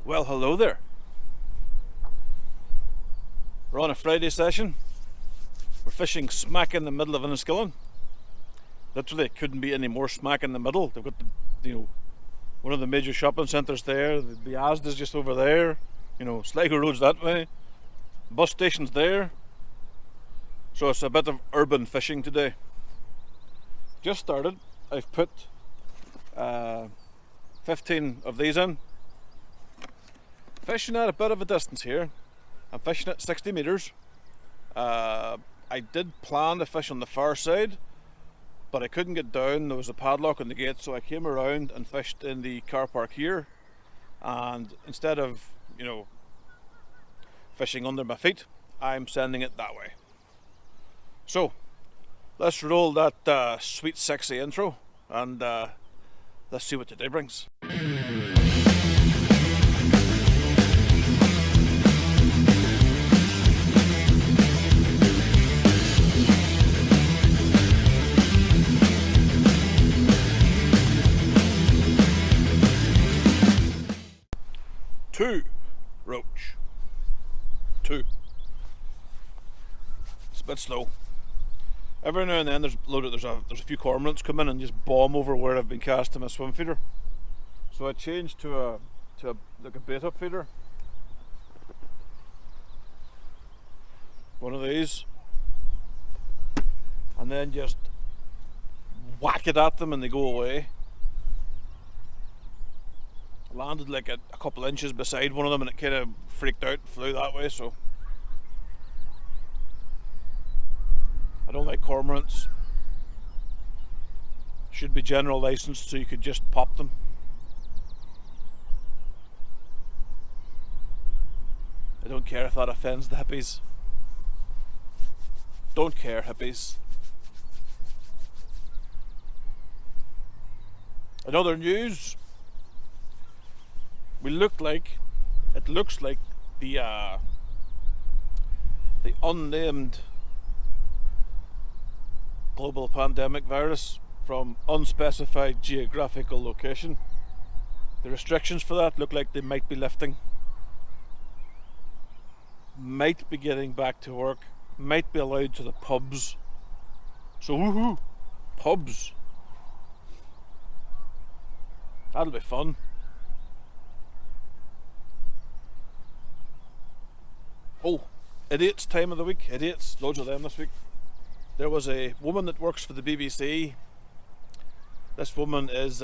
Well, hello there. We're on a Friday session. We're fishing smack in the middle of Enniskillen. Literally, it couldn't be any more smack in the middle. They've got one of the major shopping centres there. The Asda's just over there. Sligo Road's that way. Bus station's there. So it's a bit of urban fishing today. Just started. I've put 15 of these in. Fishing at a bit of a distance here. I'm fishing at 60 metres. I did plan to fish on the far side, but I couldn't get down. There was a padlock on the gate, so I came around and fished in the car park here. And instead of, fishing under my feet, I'm sending it that way. So, let's roll that sweet, sexy intro, and let's see what today brings. Two roach. Two. It's a bit slow. Every now and then there's a few cormorants come in and just bomb over where I've been casting my swim feeder. So I changed to a bait up feeder. One of these. And then just whack it at them and they go away. Landed like a couple inches beside one of them and it kind of freaked out and flew that way, so I don't like cormorants. Should be general licensed so you could just pop them. I don't care if that offends the hippies. Don't care, hippies. In other news, it looks like the unnamed global pandemic virus from unspecified geographical location. The restrictions for that look like they might be lifting. Might be getting back to work. Might be allowed to the pubs. So woohoo! Pubs. That'll be fun. Oh, idiots time of the week. Idiots, loads of them this week. There was a woman that works for the BBC. This woman is,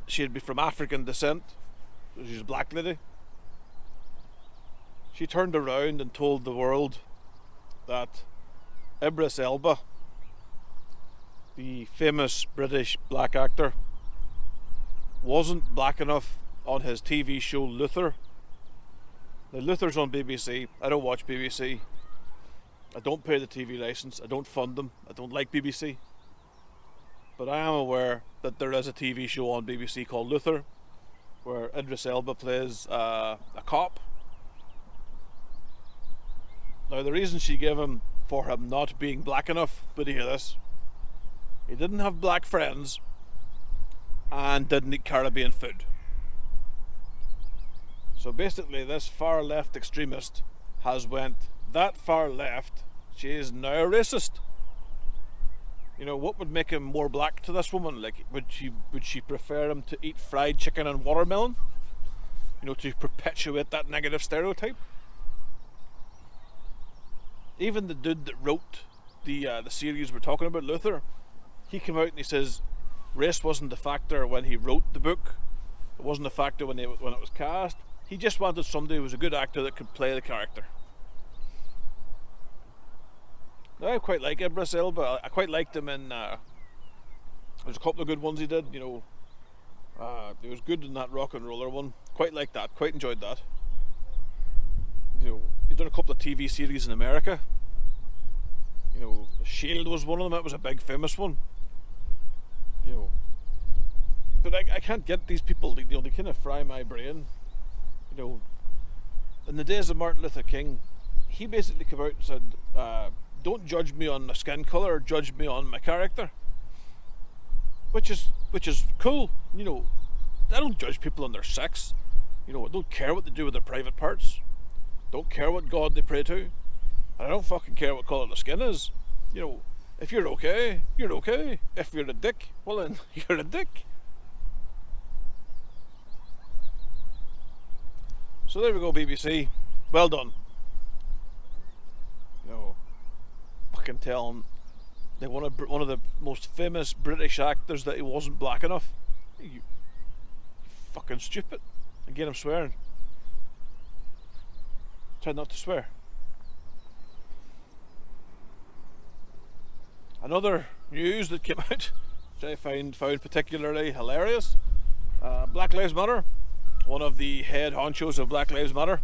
she'd be from African descent. She's a black lady. She turned around and told the world that Idris Elba, the famous British black actor, wasn't black enough on his TV show Luther. Now, Luther's on BBC. I don't watch BBC. I don't pay the TV license. I don't fund them. I don't like BBC. But I am aware that there is a TV show on BBC called Luther, where Idris Elba plays a cop. Now, the reason she gave him for him not being black enough, but hear this, he didn't have black friends and didn't eat Caribbean food. So basically this far left extremist has went that far left, she is now a racist. What would make him more black to this woman? Like, would she prefer him to eat fried chicken and watermelon? To perpetuate that negative stereotype? Even the dude that wrote the series we're talking about, Luther, he came out and he says race wasn't a factor when he wrote the book. It wasn't a factor when it was cast. He just wanted somebody who was a good actor that could play the character. Now, I quite like Idris Elba. I quite liked him in... there's a couple of good ones he did, he was good in that rock and roller one. Quite like that, quite enjoyed that. He's done a couple of TV series in America. Shield was one of them. That was a big famous one. But I can't get these people, they kind of fry my brain. In the days of Martin Luther King, he basically came out and said, don't judge me on my skin colour, judge me on my character. Which is cool, don't judge people on their sex. You know, I don't care what they do with their private parts. Don't care what God they pray to. And I don't fucking care what colour the skin is. You know, if you're okay, you're okay. If you're a dick, well then, you're a dick. So there we go, BBC. Well done. You know, fucking tell him they wanted one of the most famous British actors that he wasn't black enough. You fucking stupid. Again, I'm swearing. Try not to swear. Another news that came out, which I found particularly hilarious. Black Lives Matter, one of the head honchos of Black Lives Matter,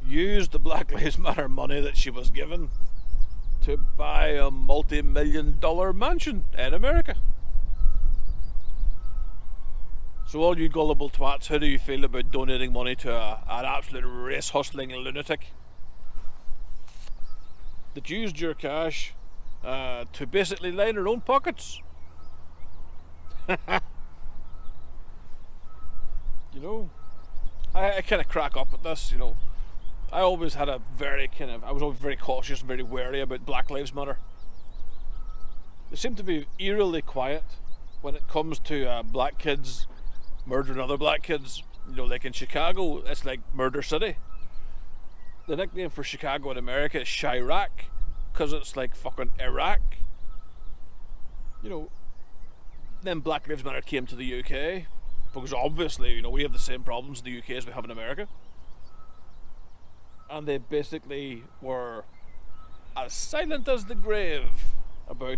used the Black Lives Matter money that she was given to buy a multi-million-dollar mansion in America. So all you gullible twats, how do you feel about donating money to an absolute race-hustling lunatic that used your cash to basically line her own pockets? You know, I kind of crack up at this, you know. I always had I was always very cautious and very wary about Black Lives Matter. They seem to be eerily quiet when it comes to black kids murdering other black kids. You know, like in Chicago, it's like Murder City. The nickname for Chicago in America is Chirac, because it's like fucking Iraq. You know, then Black Lives Matter came to the UK, because obviously, you know, we have the same problems in the UK as we have in America. And they basically were as silent as the grave about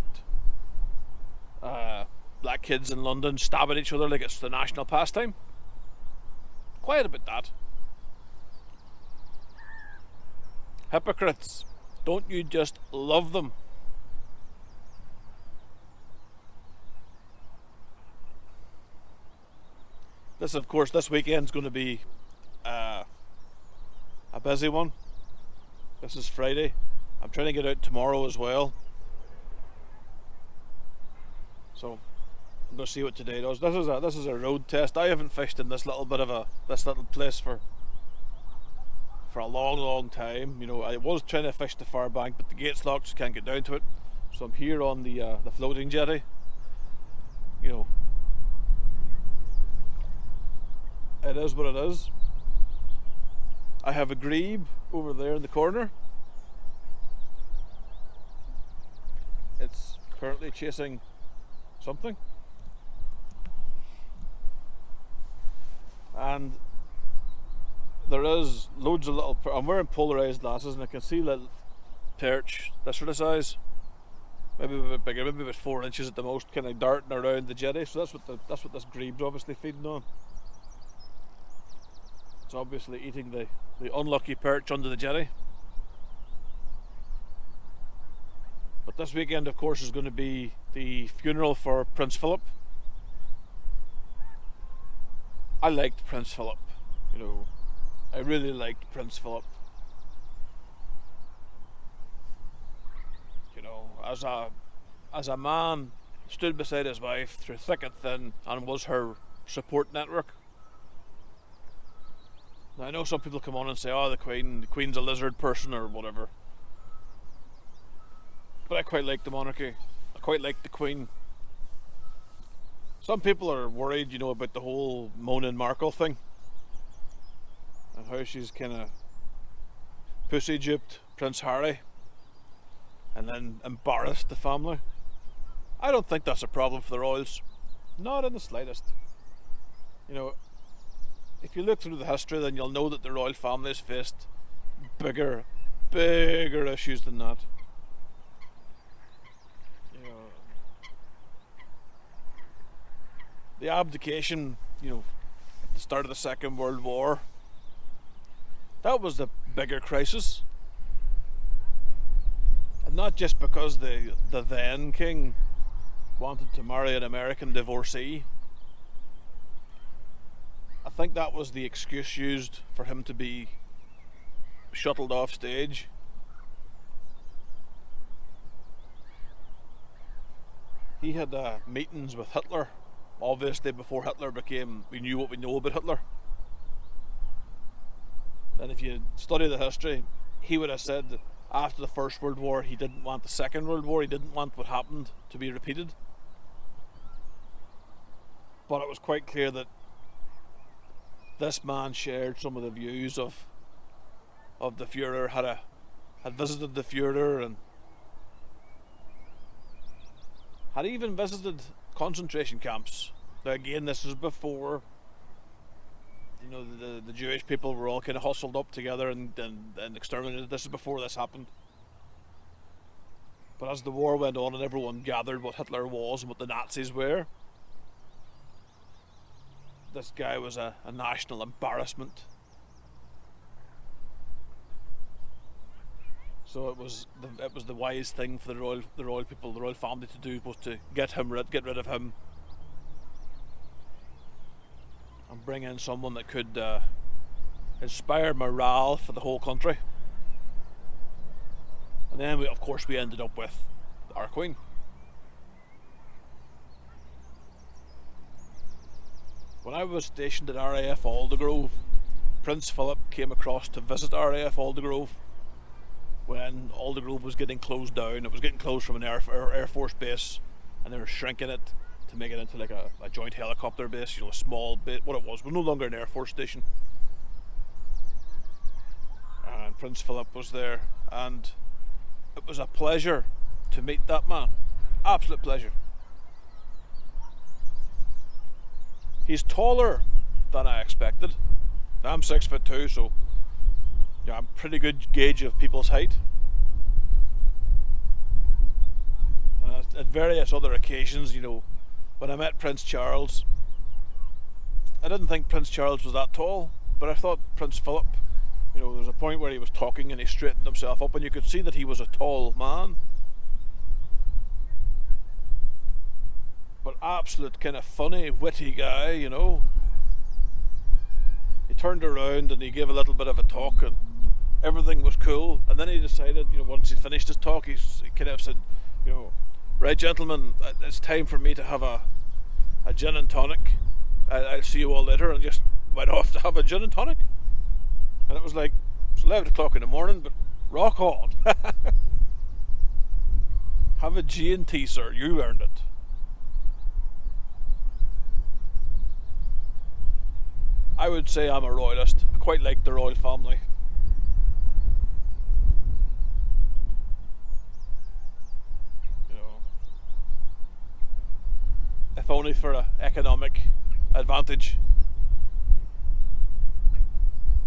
black kids in London stabbing each other like it's the national pastime. Quiet about that. Hypocrites. Don't you just love them? This, of course, this weekend's going to be a busy one. This is Friday. I'm trying to get out tomorrow as well. So I'm going to see what today does. This is a road test. I haven't fished in this little place for a long time. You know, I was trying to fish the far bank, but the gate's locked, so can't get down to it. So I'm here on the floating jetty. You know, it is what it is. I have a grebe over there in the corner. It's currently chasing something. And there is loads of little, I'm wearing polarized glasses and I can see little perch, this sort of size, maybe a bit bigger, maybe about 4 inches at the most, kind of darting around the jetty. So that's what this grebe's obviously feeding on. It's obviously eating the unlucky perch under the jetty. But this weekend, of course, is going to be the funeral for Prince Philip. I liked Prince Philip, you know, I really liked Prince Philip. You know, as a man, stood beside his wife through thick and thin and was her support network. Now, I know some people come on and say, oh, the Queen's a lizard person or whatever. But I quite like the monarchy. I quite like the Queen. Some people are worried, you know, about the whole Meghan Markle thing. And how she's kind of pussy duped Prince Harry. And then embarrassed the family. I don't think that's a problem for the royals. Not in the slightest. You know, if you look through the history, then you'll know that the royal family has faced bigger issues than that. You know, the abdication, you know, at the start of the Second World War, that was the bigger crisis. And not just because the then king wanted to marry an American divorcee. I think that was the excuse used for him to be shuttled off stage. He had meetings with Hitler obviously before Hitler we knew what we know about Hitler. And if you study the history, he would have said that after the First World War he didn't want the Second World War, he didn't want what happened to be repeated. But it was quite clear that this man shared some of the views of the Führer, had visited the Führer, and had even visited concentration camps. Now again, this is before, you know, the Jewish people were all kind of hustled up together and exterminated. This is before this happened. But as the war went on and everyone gathered what Hitler was and what the Nazis were, this guy was a national embarrassment. So it was the wise thing for the royal people, the royal family to do, was to get rid of him, and bring in someone that could inspire morale for the whole country. And then we ended up with our Queen. When I was stationed at RAF Aldergrove, Prince Philip came across to visit RAF Aldergrove when Aldergrove was getting closed down. It was getting closed from an Air Force base, and they were shrinking it to make it into like a joint helicopter base, you know, a small bit. What it was no longer an Air Force station. And Prince Philip was there, and it was a pleasure to meet that man. Absolute pleasure. He's taller than I expected. I'm 6'2", so yeah, I'm a pretty good gauge of people's height. And at various other occasions, you know, when I met Prince Charles, I didn't think Prince Charles was that tall, but I thought Prince Philip, you know, there was a point where he was talking and he straightened himself up and you could see that he was a tall man. But absolute kind of funny, witty guy, you know. He turned around and he gave a little bit of a talk and everything was cool. And then he decided, you know, once he finished his talk, he kind of said, you know, right, gentlemen, it's time for me to have a gin and tonic. I'll see you all later, and just went off to have a gin and tonic. And it was like, it's 11 o'clock in the morning, but rock on. Have a G&T, sir, you earned it. I would say I'm a royalist. I quite like the royal family. You know, if only for an economic advantage.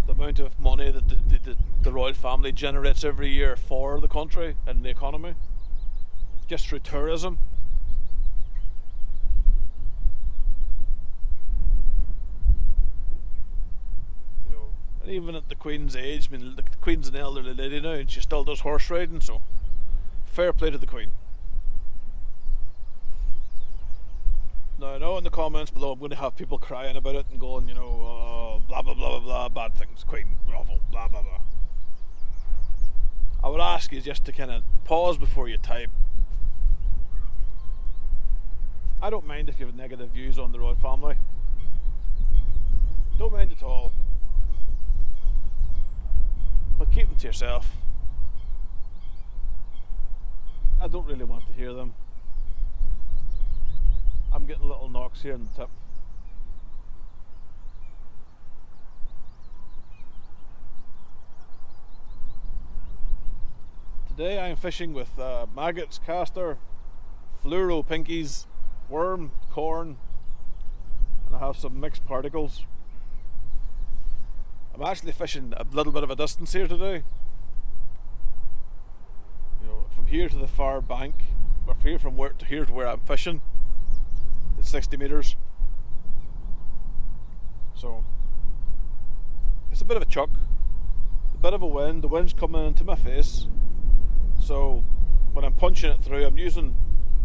The amount of money that the royal family generates every year for the country and the economy, just through tourism. Even at the Queen's age, I mean, the Queen's an elderly lady now and she still does horse riding, so fair play to the Queen. Now I know in the comments below I'm going to have people crying about it and going, you know, oh, blah blah blah blah blah, bad things, Queen, awful, blah blah blah. I would ask you just to kind of pause before you type. I don't mind if you have negative views on the royal family. Don't mind at all. But keep them to yourself. I don't really want to hear them. I'm getting little knocks here in the tip. Today I am fishing with maggots, castor, fluoro pinkies, worm, corn, and I have some mixed particles. I'm actually fishing a little bit of a distance here today. You know, from here to the far bank, or from here to where I'm fishing, it's 60 metres. So it's a bit of a chuck, a bit of a wind. The wind's coming into my face. So when I'm punching it through, I'm using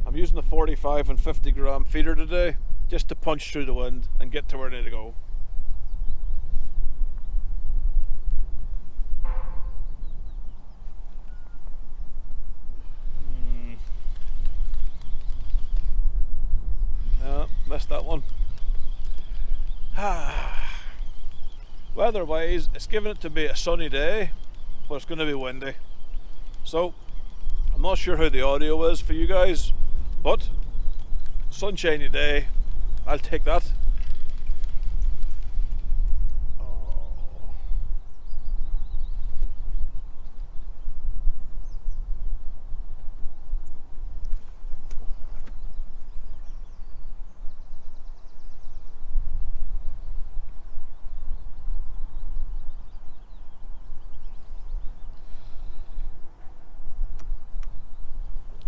a 45 and 50 gram feeder today, just to punch through the wind and get to where I need to go. missed that one. Weather-wise, it's giving it to be a sunny day, but it's going to be windy. So, I'm not sure how the audio is for you guys, but sunshiny day, I'll take that.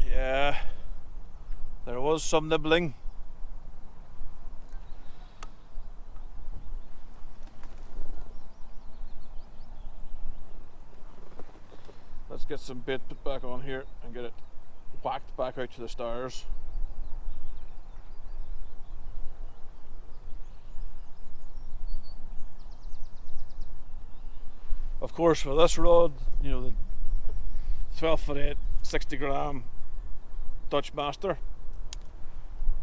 Yeah, there was some nibbling. Let's get some bait put back on here and get it whacked back out to the stars. Of course, for this rod, you know, the 12'8", 60 gram Dutch Master,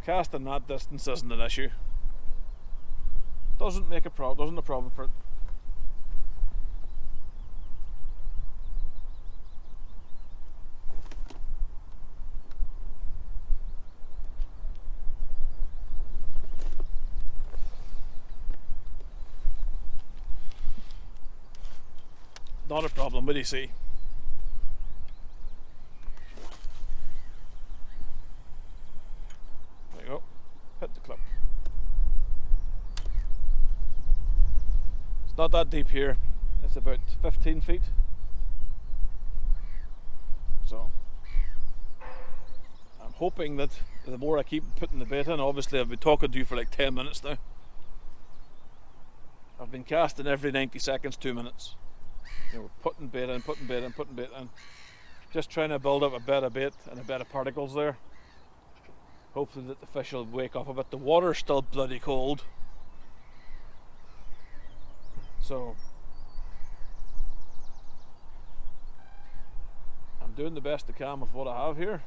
casting that distance isn't an issue. Doesn't a problem for it. Not a problem, what do you see? There you go, hit the clip. It's not that deep here, it's about 15 feet. So, I'm hoping that the more I keep putting the bait in, obviously I've been talking to you for like 10 minutes now. I've been casting every 90 seconds, 2 minutes. You know, putting bait in, putting bait in, putting bait in. Just trying to build up a bed of bait and a bed of particles there. Hopefully that the fish will wake up a bit. The water's still bloody cold. So I'm doing the best I can with what I have here.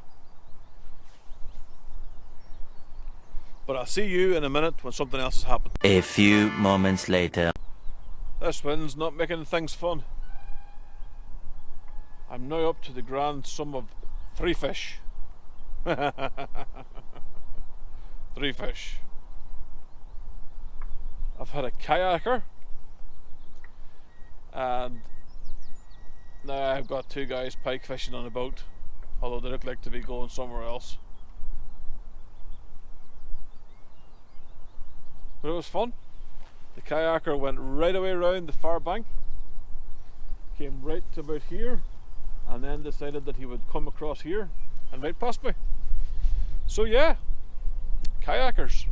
But I'll see you in a minute when something else has happened. A few moments later. This wind's not making things fun. I'm now up to the grand sum of 3 fish. 3 fish. I've had a kayaker, and now I've got 2 guys pike fishing on a boat, although they look like to be going somewhere else. But it was fun. The kayaker went right away around the far bank, came right to about here, and then decided that he would come across here and right past me. So yeah, kayakers.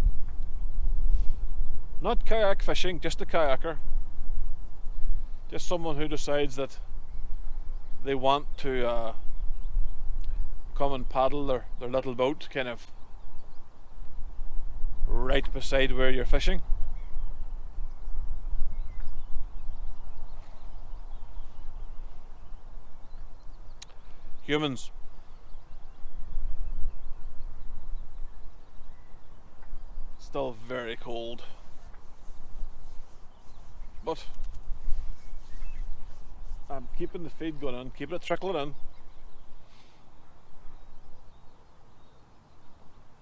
Not kayak fishing, just a kayaker. Just someone who decides that they want to come and paddle their little boat kind of right beside where you're fishing. Humans. Still very cold. But I'm keeping the feed going in, keeping it trickling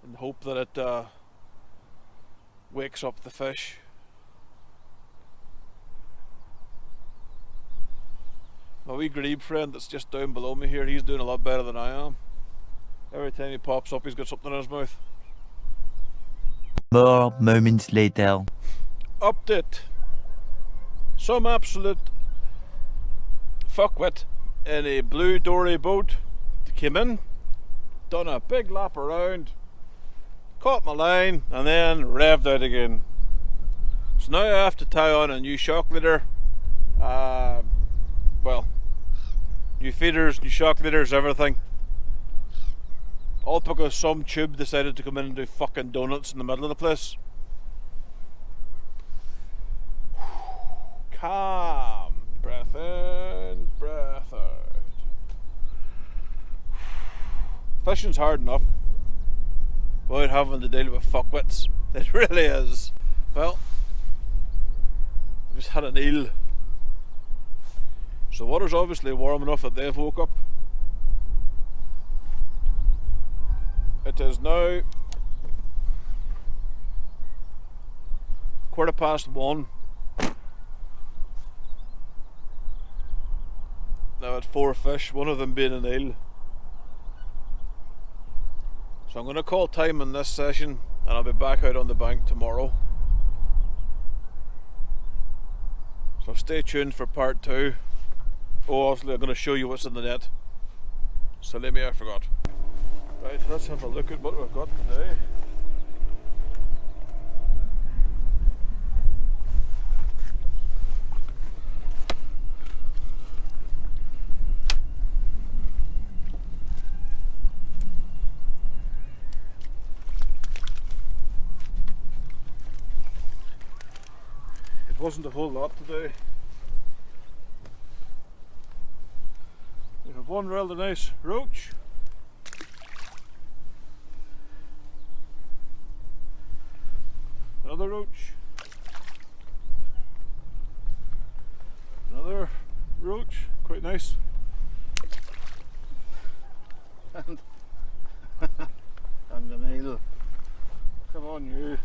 in hope that it wakes up the fish. My wee grebe friend that's just down below me here, he's doing a lot better than I am. Every time he pops up, he's got something in his mouth. More moments later. Update. Some absolute fuckwit in a blue dory boat came in, done a big lap around, caught my line, and then revved out again. So now I have to tie on a new shock leader. Well, new feeders, new shock leaders, everything. All because some tube decided to come in and do fucking donuts in the middle of the place. Calm. Breath in, breath out. Fishing's hard enough without having to deal with fuckwits. It really is. Well, I just had an eel. So the water's obviously warm enough that they've woke up. It is now 1:15. Now at 4 fish, one of them being an eel. So I'm going to call time in this session and I'll be back out on the bank tomorrow. So stay tuned for part 2. Oh, obviously I'm going to show you what's in the net. So let me, I forgot. Right, let's have a look at what we've got today. It wasn't a whole lot today. We have one rather nice roach. Another roach. Another roach, quite nice. And an eel. Come on, you.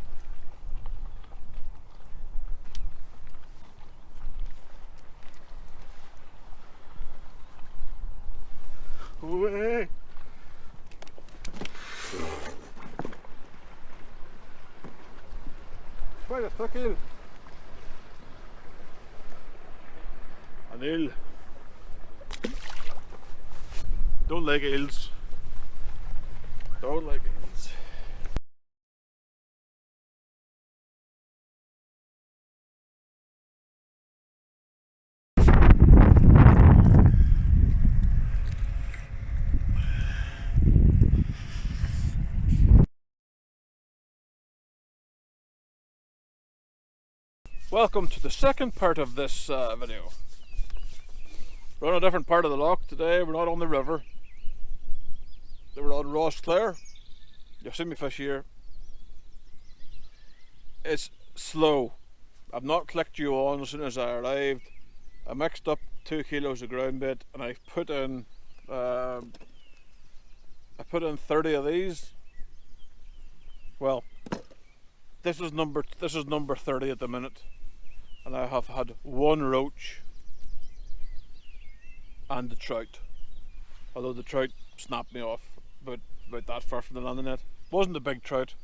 Away. Quite a thick eel. An eel. Don't like eels. Don't like eels. Welcome to the second part of this video. We're on a different part of the loch today. We're not on the river. We're on Rossclair. You've seen me fish here. It's slow. I've not clicked you on as soon as I arrived. I mixed up 2 kilos of ground bait and I've put in 30 of these. Well, this is number 30 at the minute. And I have had one roach and the trout. Although the trout snapped me off about that far from the landing net. Wasn't a big trout.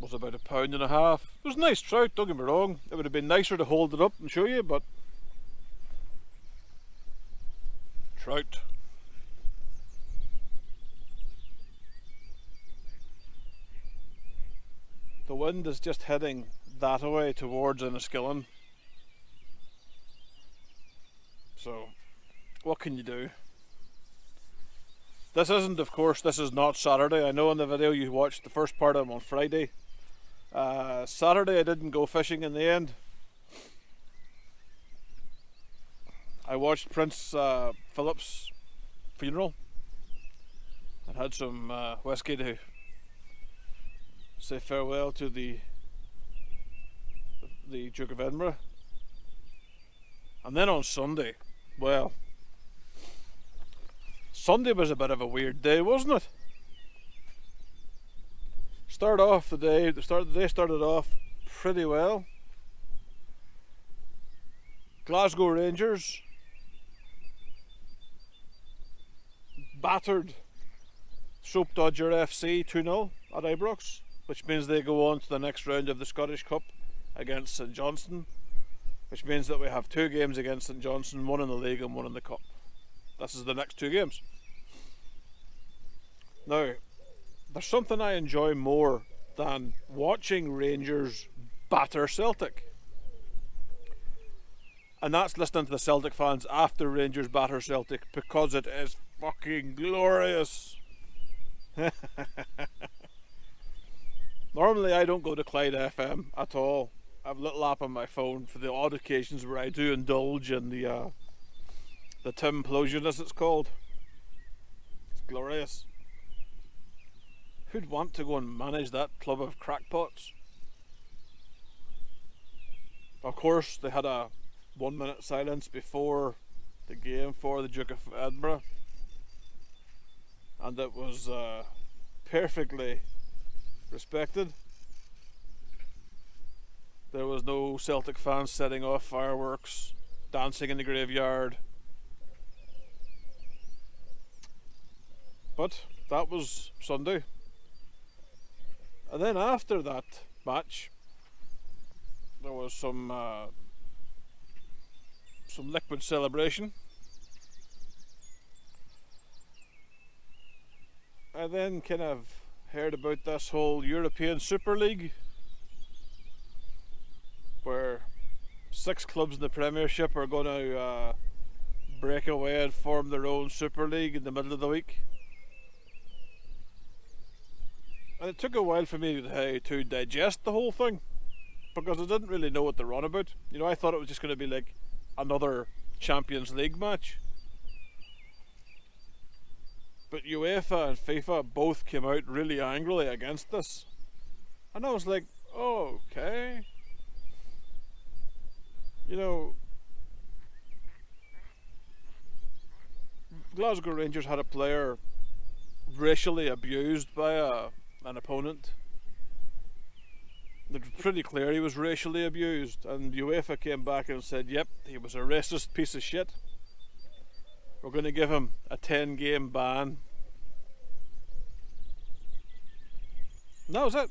Was about 1.5 pounds. It was a nice trout, don't get me wrong. It would have been nicer to hold it up and show you, but trout. The wind is just heading that way towards Enniskillen. So, what can you do? This isn't, of course, this is not Saturday. I know in the video you watched the first part of them on Friday. Saturday I didn't go fishing in the end. I watched Prince Philip's funeral and had some whiskey to say farewell to the Duke of Edinburghs. And then on Sunday, well, Sunday was a bit of a weird day, wasn't it? The day started off pretty well. Glasgow Rangers battered Soap Dodger FC 2-0 at Ibrox, which means they go on to the next round of the Scottish Cup against St Johnstone, which means that we have 2 games against St Johnstone, one in the league and one in the cup. This is the next 2 games. Now, there's something I enjoy more than watching Rangers batter Celtic, and that's listening to the Celtic fans after Rangers batter Celtic, because it is fucking glorious. Normally I don't go to Clyde FM at all. I have a little app on my phone for the odd occasions where I do indulge in the Timplosion, as it's called. It's glorious. Who'd want to go and manage that club of crackpots? Of course, they had a 1 minute silence before the game for the Duke of Edinburghs, and it was perfectly respected. There was no Celtic fans setting off fireworks, dancing in the graveyard. But that was Sunday. And then after that match, there was some liquid celebration. I then kind of heard about this whole European Super League, where 6 clubs in the Premiership are going to break away and form their own Super League in the middle of the week. And it took a while for me to digest the whole thing, because I didn't really know what they're on about. You know, I thought it was just going to be like another Champions League match. But UEFA and FIFA both came out really angrily against this. And I was like, oh, okay. You know, Glasgow Rangers had a player racially abused by an opponent. It was pretty clear he was racially abused, and UEFA came back and said, yep, he was a racist piece of shit. We're going to give him a 10-game ban. And that was it.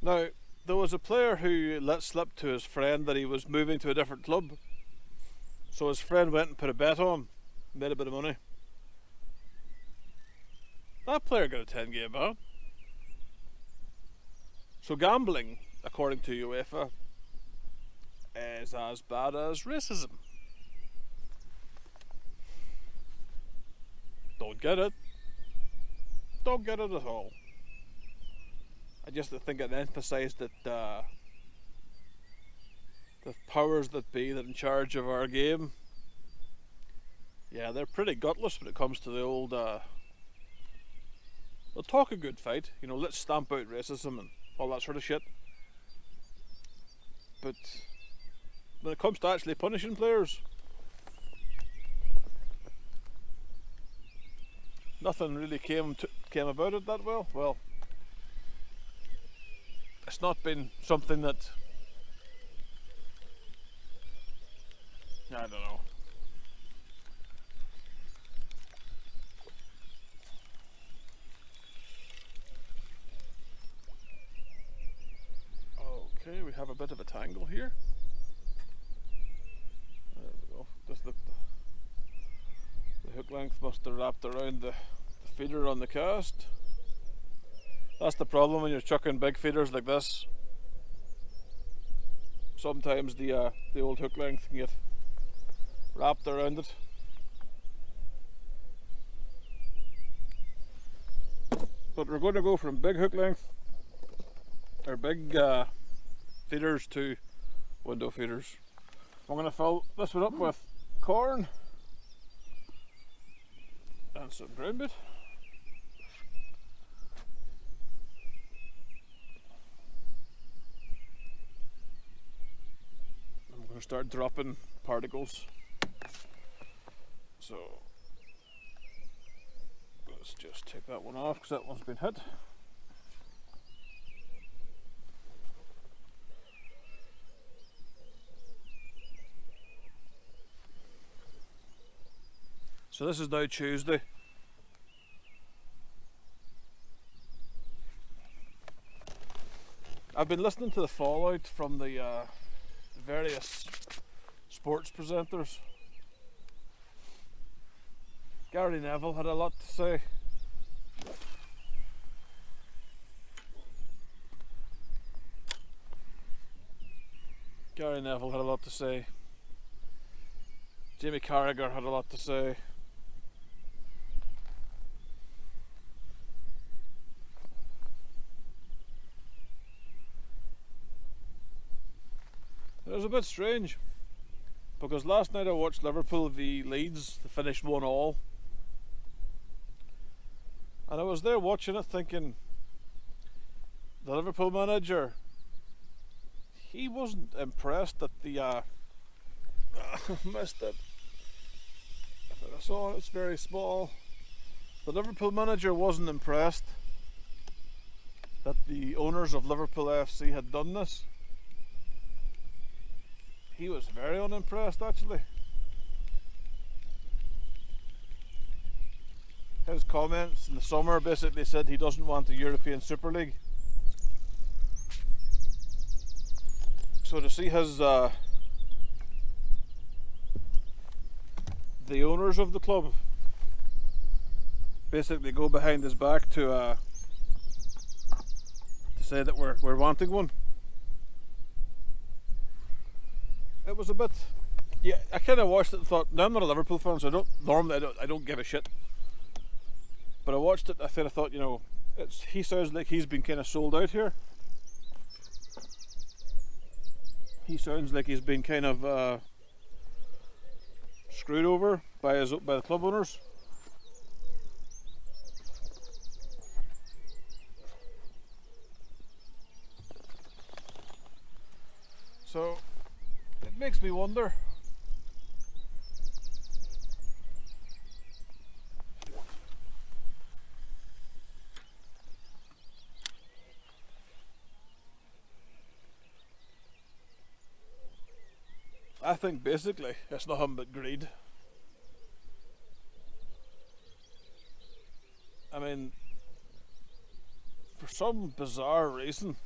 Now, there was a player who let slip to his friend that he was moving to a different club. So his friend went and put a bet on, made a bit of money. That player got a 10-game ban. So gambling, according to UEFA, is as bad as racism. Don't get it. Don't get it at all. I just think it emphasised that the powers that be that are in charge of our game, yeah, they're pretty gutless when it comes to the old they'll talk a good fight, you know, let's stamp out racism and all that sort of shit, but when it comes to actually punishing players, nothing really came about it that well. Well, it's not been something that, I don't know. Okay, we have a bit of a tangle here. There we go. Just the hook length must have wrapped around the feeder on the cast. That's the problem when you're chucking big feeders like this. Sometimes the old hook length can get wrapped around it. But we're going to go from big hook length, or big feeders, to window feeders. I'm going to fill this one up with corn and some ground meat. I'm going to start dropping particles. So let's just take that one off because that one's been hit. So this is now Tuesday. I've been listening to the fallout from the various sports presenters. Gary Neville had a lot to say. Gary Neville had a lot to say. Jamie Carragher had a lot to say. It was a bit strange because last night I watched Liverpool v Leeds. They finished 1-1, And I was there watching it thinking, the Liverpool manager, he wasn't impressed that the missed it. I saw it's very small. The Liverpool manager wasn't impressed that the owners of Liverpool FC had done this. He was very unimpressed, actually. His comments in the summer basically said he doesn't want the European Super League. So to see his the owners of the club basically go behind his back to say that we're wanting one, it was a bit. Yeah, I kind of watched it and thought, now I'm not a Liverpool fan, so I don't give a shit. But I watched it, I thought, you know, he sounds like he's been kind of sold out here. He sounds like he's been kind of screwed over by the club owners. So it makes me wonder. I think basically it's nothing but greed. I mean, for some bizarre reason,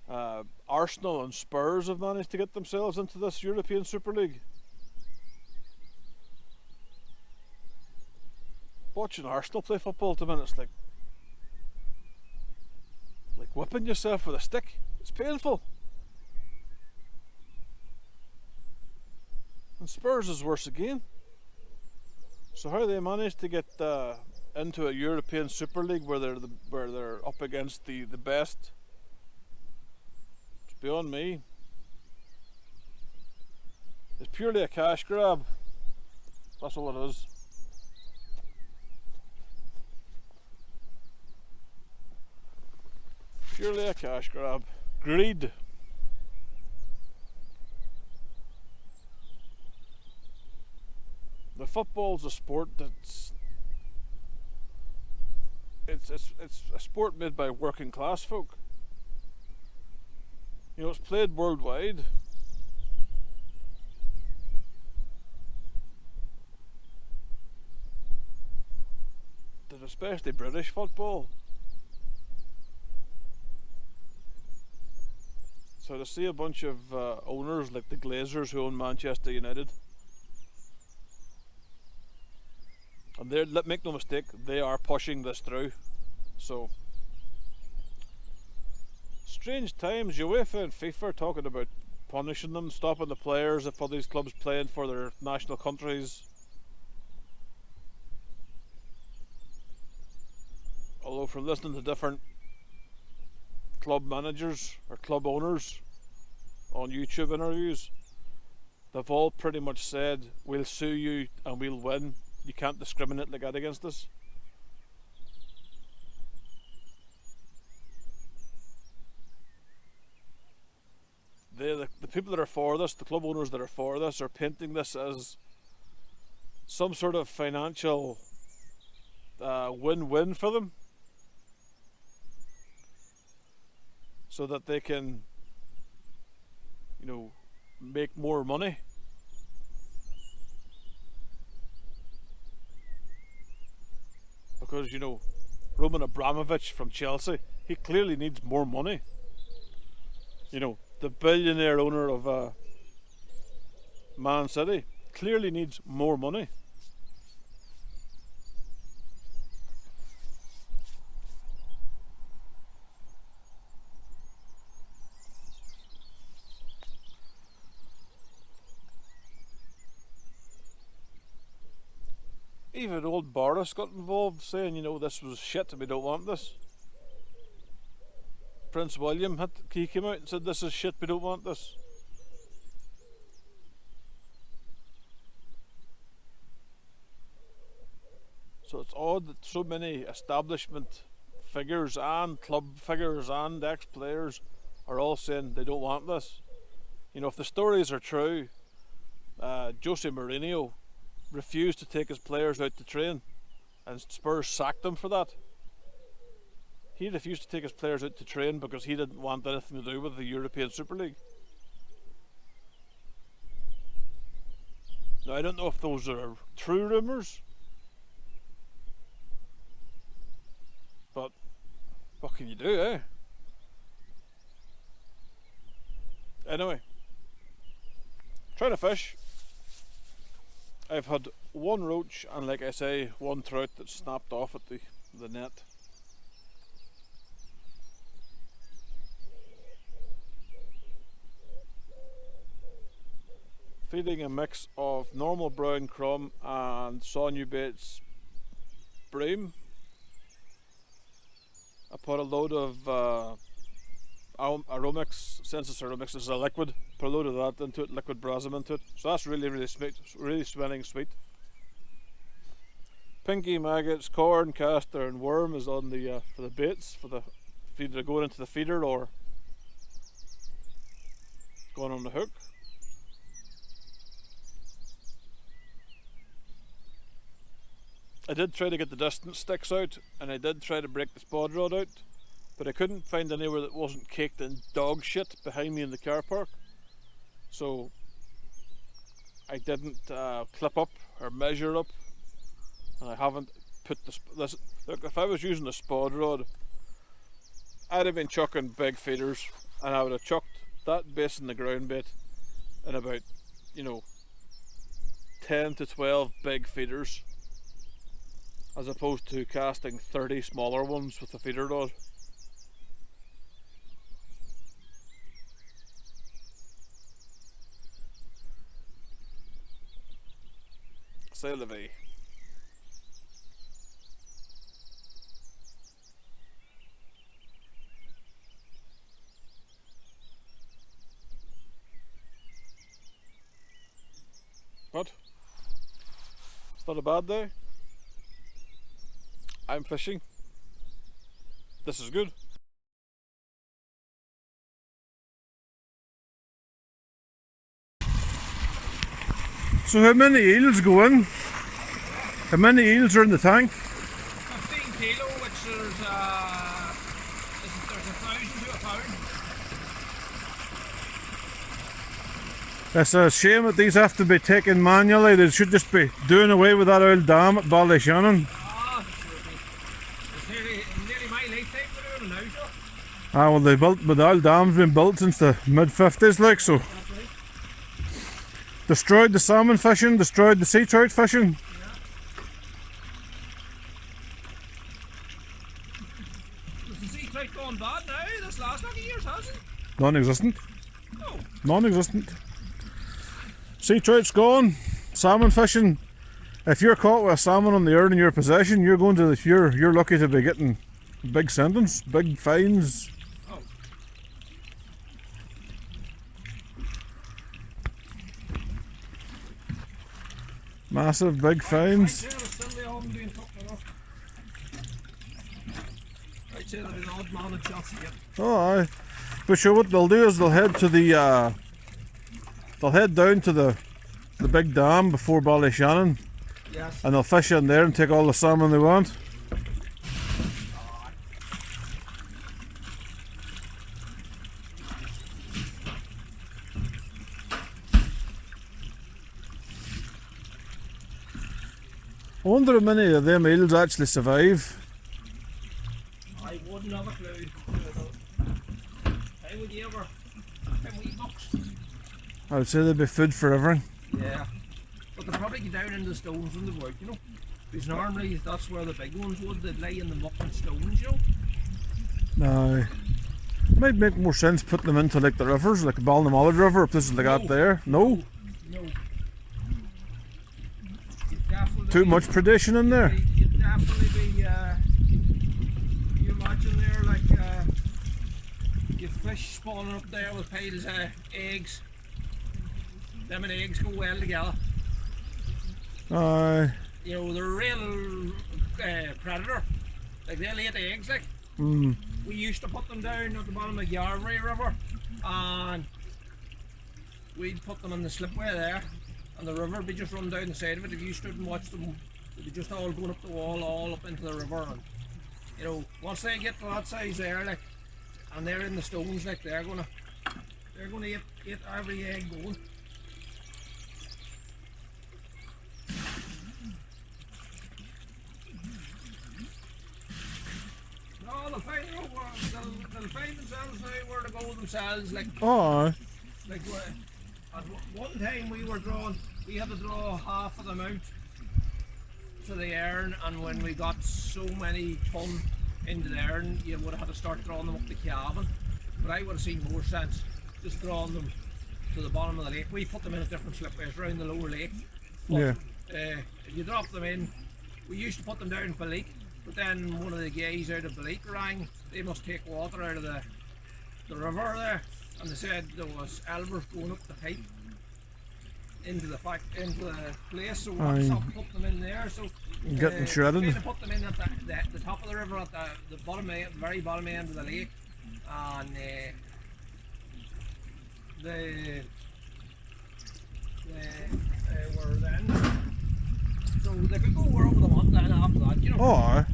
Arsenal and Spurs have managed to get themselves into this European Super League. Watching Arsenal play football at the minute, it's like whipping yourself with a stick. It's painful. And Spurs is worse again. So how they managed to get into a European Super League where they're up against the best, it's beyond me. It's purely a cash grab. That's all it is. Purely a cash grab. Greed. The football's a sport that's it's a sport made by working class folk. You know, it's played worldwide. But especially British football. So to see a bunch of owners like the Glazers who own Manchester United, and make no mistake, they are pushing this through. So, strange times. UEFA and FIFA are talking about punishing them, stopping the players for these clubs playing for their national countries. Although from listening to different club managers or club owners on YouTube interviews, they've all pretty much said, we'll sue you and we'll win. You can't discriminate like that against us. The people that are for this, the club owners that are for this, are painting this as some sort of financial win-win for them, so that they can, you know, make more money. Because, you know, Roman Abramovich from Chelsea, he clearly needs more money. You know, the billionaire owner of Man City clearly needs more money. Even old Boris got involved, saying, you know, this was shit, we don't want this. Prince William he came out and said, this is shit, we don't want this. So it's odd that so many establishment figures and club figures and ex-players are all saying they don't want this. You know, if the stories are true, Jose Mourinho refused to take his players out to train, and Spurs sacked him for that. He refused to take his players out to train because he didn't want anything to do with the European Super League. Now, I don't know if those are true rumours, but what can you do, eh? Anyway, trying to fish. I've had one roach and, like I say, one trout that snapped off at the net. Feeding a mix of normal brown crumb and Saw-New Bait's bream. I put a load of Aromix, Sensus Aromix is a liquid, put a load of that into it, liquid brasem into it. So that's really, really sweet, really smelling sweet. Pinky, maggots, corn, castor and worm is on the for the baits, for the either going into the feeder or going on the hook. I did try to get the distance sticks out, and I did try to break the spod rod out, but I couldn't find anywhere that wasn't caked in dog shit behind me in the car park. So I didn't clip up or measure up, and I haven't put this. Look, if I was using a spod rod, I'd have been chucking big feeders, and I would have chucked that base in the ground bait in about, you know, 10 to 12 big feeders, as opposed to casting 30 smaller ones with a feeder rod. C'est la vie. But it's not a bad day. I'm fishing. This is good. So how many eels go in? How many eels are in the tank? 15 kilo, which there's 1,000 to a pound. It's a shame that these have to be taken manually. They should just be doing away with that old dam at Ballyshannon. It's nearly my lifetime to do it now, so. Ah, well, the old dam's been built since the mid-50s, like, so. Destroyed the salmon fishing, destroyed the sea trout fishing. Yeah. Has the sea trout gone bad now this last couple of years, has it? Non-existent. No. Non-existent. Sea trout's gone. Salmon fishing. If you're caught with a salmon on the Erne in your possession, you're lucky to be getting big sentence, big fines. Oh. Massive big fines. Right there, still they haven't been took enough. Right there, there's an odd man at shots again. Oh, aye. But sure, what they'll do is they'll head to the they'll head down to the big dam before Ballyshannon, Yes. and they'll fish in there and take all the salmon they want. I wonder how many of them eels actually survive. I wouldn't have a clue. How would you ever? How would you box? I would say they'd be food for everything. Yeah. But they'd probably get down in the stones when they work, you know. Because normally that's where the big ones would. They'd lay in the muck and stones, you know. Aye. Might make more sense putting them into like the rivers, like the Ballinamallard River or places like that there. No? No. You'd definitely Too be- much predation in there. You'd definitely be, you imagine there like, you've fish spawning up there with piles of eggs. Them and eggs go well together. Aye. You know, they're real predator. Like they lay the eggs like. Mm. We used to put them down at the bottom of Yarbury River, and we'd put them in the slipway there, and the river would be just run down the side of it. If you stood and watched them, they'd be just all going up the wall, all up into the river. And you know, once they get to that size there, like, and they're in the stones, like they're gonna eat every egg going. No, they'll find themselves now where to go themselves. Like, Oh, like at one time we had to draw half of them out to the Erne, and when we got so many ton into the Erne, you would have had to start drawing them up the cabin. But I would have seen more sense just drawing them to the bottom of the lake. We put them in at different slipways around the lower lake. But, yeah. if you drop them in, we used to put them down in Balik, but then one of the guys out of Balik rang. They must take water out of the river there, and they said there was elvers going up the pipe into the place, so we stopped putting them in there. So Getting shredded. we put them in at the top of the river, at the bottom end, the very bottom end of the lake, and they were then, so they could go wherever they want then after that, you know. Oh,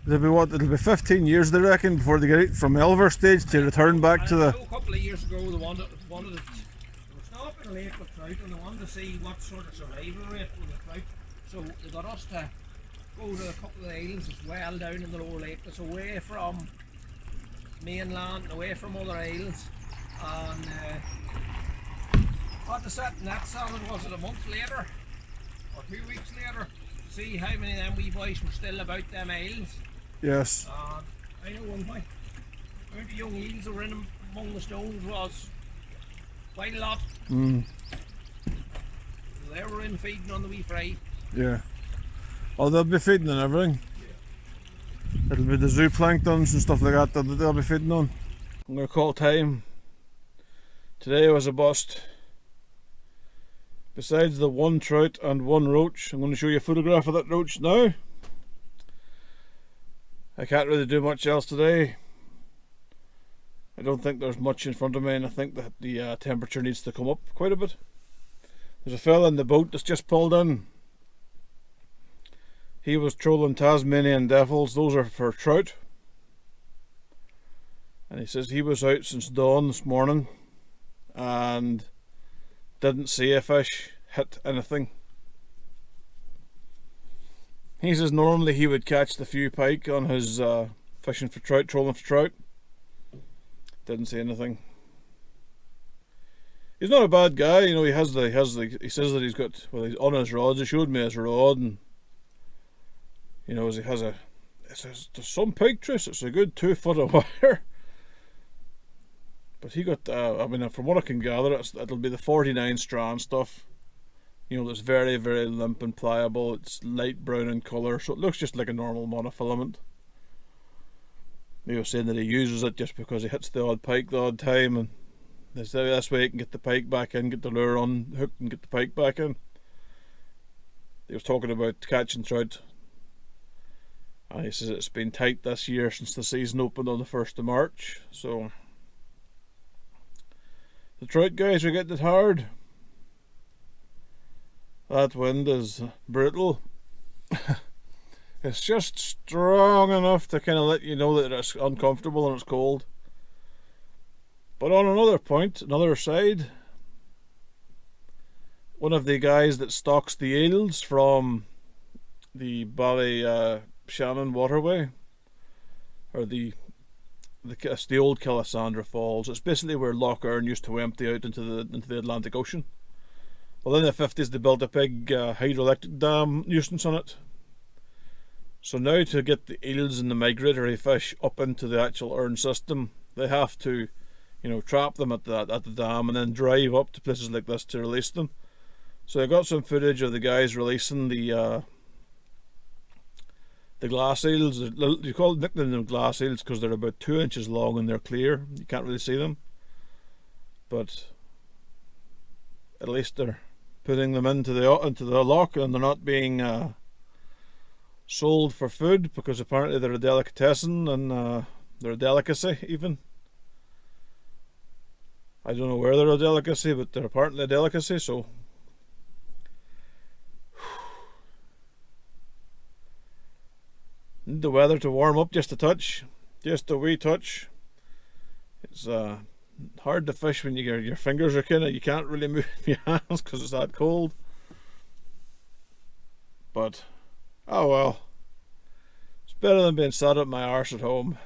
it'll be 15 years, they reckon, before they get it from Elver stage to return back to the. A couple of years ago, they wanted it. They were stopping a lake with trout, and they wanted to see what sort of survival rate with the trout. So they got us to go to a couple of the islands as well down in the lower lake. That's away from mainland, away from other islands, and had to set net salmon. Was it a month later or 2 weeks later? To see how many of them wee boys were still about them islands. Yes. I know one point. How many young eels that were in among the stones was quite a lot. Mm. They were in feeding on the wee fry. Yeah. Oh, they'll be feeding on everything. It'll be the zooplanktons and stuff like that that they'll be feeding on. I'm going to call time. Today was a bust. Besides the one trout and one roach, I'm going to show you a photograph of that roach now. I can't really do much else today. I don't think there's much in front of me, and I think that the temperature needs to come up quite a bit. There's a fella in the boat that's just pulled in. He was trolling Tasmanian devils. Those are for trout. And he says he was out since dawn this morning and didn't see a fish hit anything. He says normally he would catch the few pike on his fishing for trout, trolling for trout. Didn't see anything. He's not a bad guy, you know. He says that he's got, well, he's on his rods. He showed me his rod, and you know, he has there's some pike trace. It's a good 2 foot of wire. But he got, I mean, from what I can gather, it'll be the 49 strand stuff. You know, it's very, very limp and pliable. It's light brown in colour, so it looks just like a normal monofilament. He was saying that he uses it just because he hits the odd pike the odd time, and this way he can get the pike back in, get the lure on hooked and get the pike back in. He was talking about catching trout, and he says it's been tight this year since the season opened on the 1st of March, so the trout guys are getting it hard. That wind is brutal. It's just strong enough to kind of let you know that it's uncomfortable and it's cold. But on another point, another side, one of the guys that stocks the eels from the Shannon waterway, or it's the old Killisandra Falls. It's basically where Lough Erne used to empty out into the Atlantic Ocean. Well, in the 50s they built a big hydroelectric dam nuisance on it. So now to get the eels and the migratory fish up into the actual Erne system, they have to, you know, trap them at the dam and then drive up to places like this to release them. So I got some footage of the guys releasing the glass eels. You nickname them glass eels because they're about 2 inches long and they're clear. You can't really see them, but at least they're putting them into the lock, and they're not being sold for food, because apparently they're a delicatessen, and they're a delicacy even. I don't know where they're a delicacy, but they're apparently a delicacy, so need the weather to warm up just a touch, just a wee touch. It's hard to fish when your fingers are you can't really move your hands because it's that cold. But oh well, it's better than being sat up my arse at home.